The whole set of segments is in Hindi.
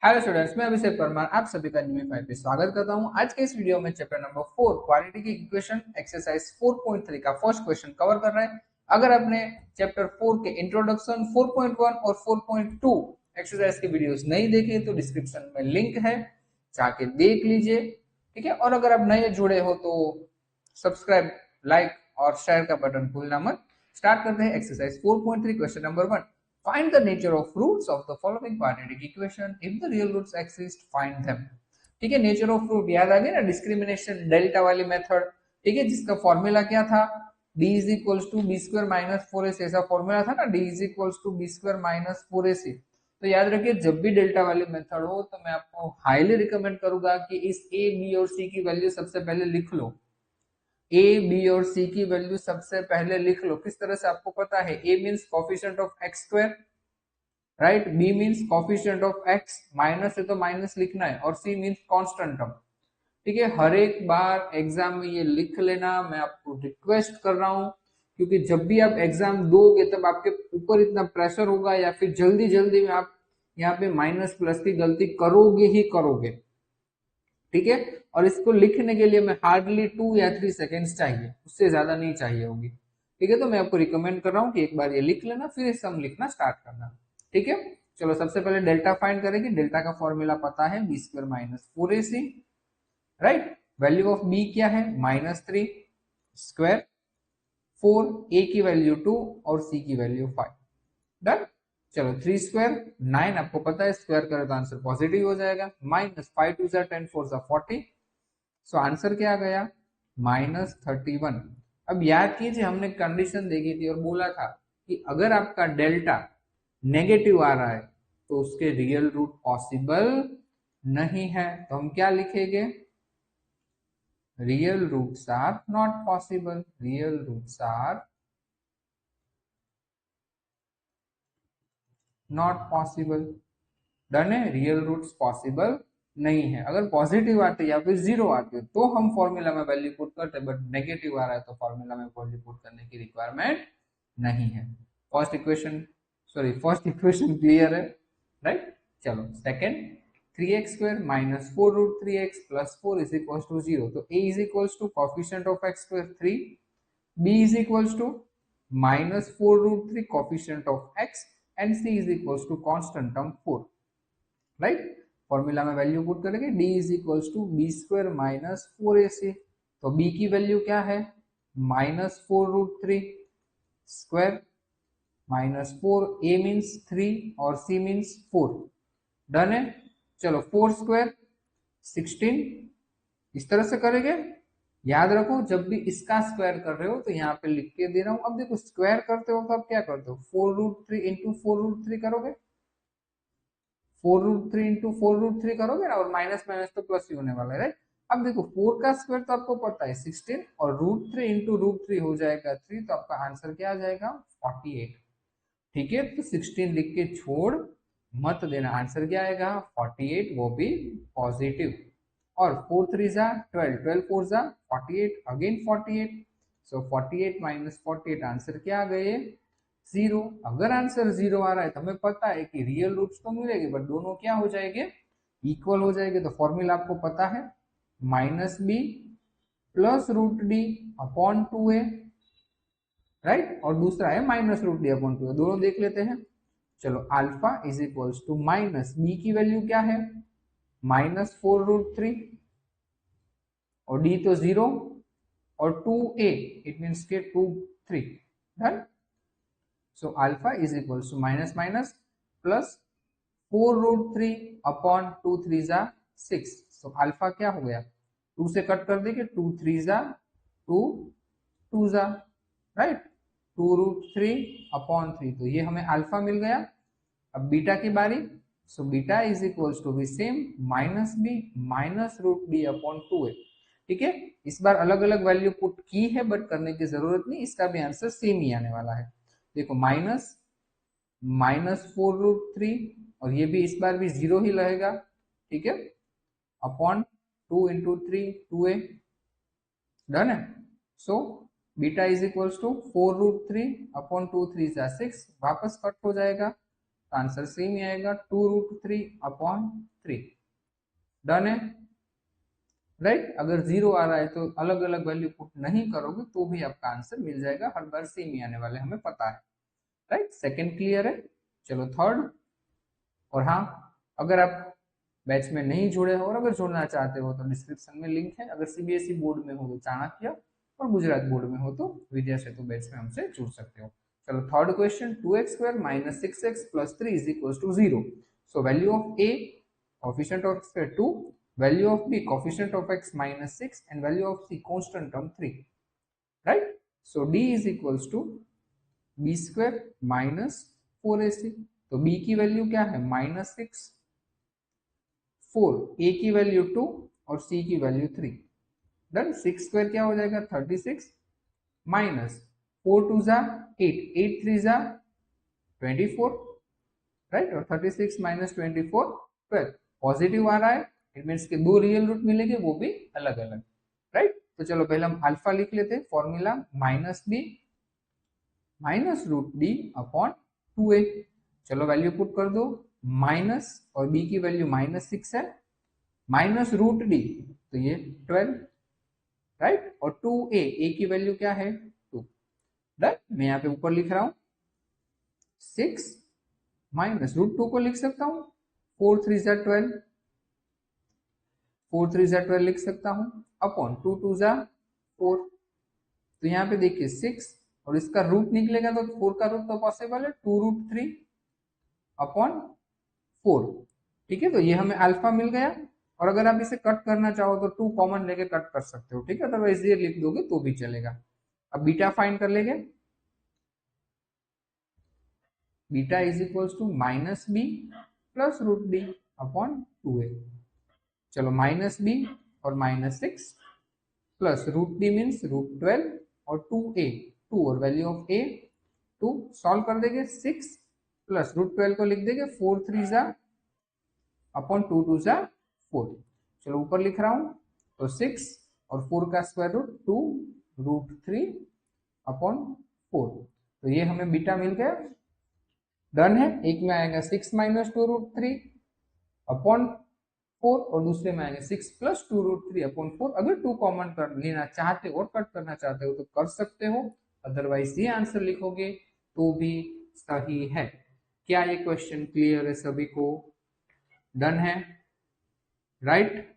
हेलो स्टूडेंट्स, मैं अभिषेक परमार आप सभी का न्यू फाइव पे स्वागत करता हूं। आज के इस वीडियो में chapter number 4 quadratic equation exercise 4.3 का फर्स्ट क्वेश्चन कवर कर रहे हैं। अगर आपने चैप्टर 4 के इंट्रोडक्शन 4.1 और 4.2 एक्सरसाइज के वीडियोस नहीं देखे तो डिस्क्रिप्शन में लिंक है, जाके देख लीजिए। ठीक है, और अगर आप नए जुड़े हो तो सब्सक्राइब, लाइक और शेयर का बटन भूलना मत। स्टार्ट करते हैं exercise 4.3 question number 1। Find the nature of roots of the following quadratic equation. If the real roots exist, find them. ठीक है, नेचर ऑफ रूट याद आ गया ना, डिस्क्रिमिनेशन डेल्टा वाली मेथड। ठीक है, जिसका फॉर्मूला क्या था, d is equals to B square minus four A C, ऐसा फॉर्मूला था ना, d is equals to B square minus four A C. तो याद रखिए, जब भी डेल्टा वाली मेथड हो तो मैं आपको हाईली रिकमेंड करूंगा कि इस ए बी और सी की वैल्यू सबसे पहले लिख लो। ए बी और सी की वैल्यू सबसे पहले लिख लो। किस तरह से आपको पता है, A means coefficient of X square, right, B means coefficient of X, minus है तो माइनस लिखना है, और सी मीन्स कांस्टेंट टर्म। ठीक है, हर एक बार एग्जाम में ये लिख लेना, मैं आपको रिक्वेस्ट कर रहा हूं, क्योंकि जब भी आप एग्जाम दोगे तब आपके ऊपर इतना प्रेशर होगा या फिर जल्दी जल्दी में आप यहाँ पे माइनस प्लस की गलती करोगे ही करोगे। ठीक है, और इसको लिखने के लिए मैं हार्डली 2 या 3 सेकेंड्स चाहिए, उससे ज्यादा नहीं चाहिए होगी। ठीक है, तो मैं आपको रिकमेंड कर रहा हूँ कि एक बार ये लिख लेना, फिर सम लिखना स्टार्ट करना। ठीक है, चलो सबसे पहले डेल्टा फाइंड करेंगे। डेल्टा का फॉर्मूला पता है, B square minus four A C, right. Value of B क्या है, minus three square, four, A की वैल्यू 2 और सी की वैल्यू 5। डन। चलो 3 स्क्वायर 9, आपको पता है स्क्वायर करें तो आंसर पॉजिटिव हो जाएगा। माइनस 5 टू 10 4 40, सो आंसर क्या आ गया, माइनस 31। अब याद कीजिए, हमने कंडीशन देखी थी और बोला था कि अगर आपका डेल्टा नेगेटिव आ रहा है तो उसके रियल रूट पॉसिबल नहीं है। तो हम क्या लिखेंगे, real roots are not possible, real roots are not possible. Done है, रियल रूट्स पॉसिबल नहीं है। अगर पॉजिटिव आते या फिर जीरो आते तो हम फॉर्मूला में वैल्यू पुट करते, बट नेगेटिव आ रहा है तो फॉर्मूला में वैल्यू पुट करने की रिक्वायरमेंट नहीं है। फर्स्ट इक्वेशन क्लियर है, राइट। चलो second, 3x square minus four root three X plus four is equal to zero. तो a is equal to coefficient of X square 3, b is equal to minus four root three coefficient of x and c is equal to constant term 4, right. Formula में वैल्यू पुट करेंगे, d is equal to B square minus four A C. तो b की वैल्यू क्या है, minus four root three square minus four, A means three और सी मीन्स फोर। डन है। चलो फोर स्क्वायर 16, इस तरह से करेंगे। याद रखो, जब भी इसका स्क्वायर कर रहे हो तो यहाँ पे लिख के दे रहा हूं। अब देखो, स्क्वायर करते हो तो आप क्या करते हो, four root three into four root three करोगे, four root three into four root three करोगे ना, और माइनस माइनस तो प्लस ही होने वाला है, राइट। अब देखो, फोर का स्क्वायर तो आपको पता है 16, और root three into root three हो जाएगा 3, तो आपका आंसर क्या आ जाएगा, 48। ठीक है, तो 16 लिख के छोड़ मत देना, आंसर क्या आएगा 48, वो भी पॉजिटिव। और फोर थ्री जा 12, 12 फोर जा 48, अगेन 48। सो 48 माइनस 48, आंसर क्या आ गए, जीरो। अगर आंसर जीरो आ रहा है तो हमें पता है कि रियल रूट्स तो मिलेंगे, बट दोनों क्या हो जाएंगे, इक्वल हो जाएंगे। तो फॉर्मूला आपको पता है, minus B plus root D upon two A, right, और दूसरा है minus root D upon two A, दोनों देख लेते हैं। चलो alpha is equal to minus B की वैल्यू क्या है, माइनस फोर रूट थ्री, और डी तो जीरो, और टू ए इट मीन्स के two three. Done. So alpha is equal to minus minus plus four root three upon two three जा सिक्स। सो अल्फा क्या हो गया, टू से कट कर देंगे, टू थ्री जा टू, टू जा, right, two root three upon three, तो ये हमें अल्फा मिल गया। अब बीटा की बारी, so beta is equal to B same, minus B minus root B upon two A. ठीक है, इस बार अलग अलग वैल्यू पुट की है, बट करने की जरूरत नहीं, इसका भी आंसर सेम ही आने वाला है। देखो minus minus four root three, और ये भी इस बार भी जीरो ही रहेगा। ठीक है, upon two into three, two A. Done है। So beta is equals to four root three upon two three six, वापस कट हो जाएगा, आंसर सेम ही आएगा, two root three upon 3। Done है, राइट। अगर 0 आ रहा है तो अलग अलग वैल्यू पुट नहीं करोगे तो भी आपका आंसर मिल जाएगा, हर बार सेम ही आने वाले हमें पता है, राइट। सेकंड क्लियर है। चलो थर्ड। और हाँ, अगर आप बैच में नहीं जुड़े हो और अगर जुड़ना चाहते हो तो डिस्क्रिप्शन में लिंक है। अगर सीबीएसई बोर्ड में हो तो चाणक्य, और गुजरात बोर्ड में हो तो विद्या सेतु बैच में हमसे जुड़ सकते हो। चलो third question, 2x² - 6x + 3 = 0। So value of a, coefficient of x² 2, value of b, coefficient of x -6, and value of c, constant term 3, right. So d = b² - 4ac। तो b की वैल्यू क्या है, -6, 4, a की वैल्यू 2 और c की वैल्यू 3। डन। 6² क्या हो जाएगा, 36, माइनस 4 2 जा 8, 8 3 जा 24, राइट। और 36 - 24 12। पॉजिटिव आ रहा है, इट मीन्स के दो रियल रूट मिलेंगे, वो भी अलग अलग, राइट। तो चलो पहले हम अल्फा लिख लेते हैं। Formula -b -√d/2a। चलो वैल्यू पुट कर दो, माइनस और b की वैल्यू -6 है, -√d तो ये 12, राइट। और 2a, a की वैल्यू क्या है, 2, राइट। मैं यहाँ पे ऊपर लिख रहा हूँ 6 -√2 को लिख सकता हूँ 4 3 जा 12, 4 3 जा 12 लिख सकता हूँ, अपॉन 2 2 जा 4। तो यहाँ पे देखिए 6 और इसका रूट निकलेगा तो 4 का रूट तो पॉसिबल है, 2√3 अपॉन 4। ठीक है, तो ये हमें अल्फा मिल गया। और अगर आप इसे कट करना चाहो तो 2 कॉमन लेके कट कर सकते हो, ठीक है, अदरवाइज ये लिख दोगे तो भी चलेगा। अब बीटा फाइंड कर लेंगे। Beta is equals to -b + √d upon 2a। चलो -b और -6 प्लस √d मीन्स √12 और 2a, 2 और वैल्यू ऑफ a 2। सॉल्व कर देंगे, 6 प्लस √12 को लिख देंगे 4 3 जा अपॉन 2 2 जा 4। चलो ऊपर लिख रहा हूं, तो 6 और 4 का स्क्वायर रूट 2√3 अपॉन 4। तो ये हमें बीटा मिल गया। डन है। एक में आएगा 6 - 2√3 अपॉन 4 और दूसरे में आएगा 6 + 2√3 अपॉन 4। अगर 2 कॉमन कर लेना चाहते हो और कट करना चाहते हो तो कर सकते हो, अदरवाइज ये आंसर लिखोगे तो भी सही है। क्या ये क्वेश्चन क्लियर है सभी को? डन है, राइट।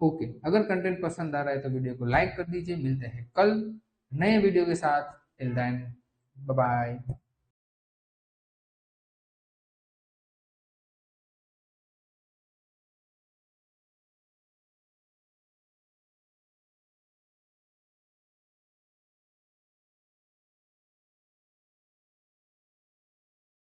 ओके, अगर कंटेंट पसंद आ रहा है तो वीडियो को लाइक कर दीजिए। मिलते हैं कल नए वीडियो के साथ। Till then, bye bye.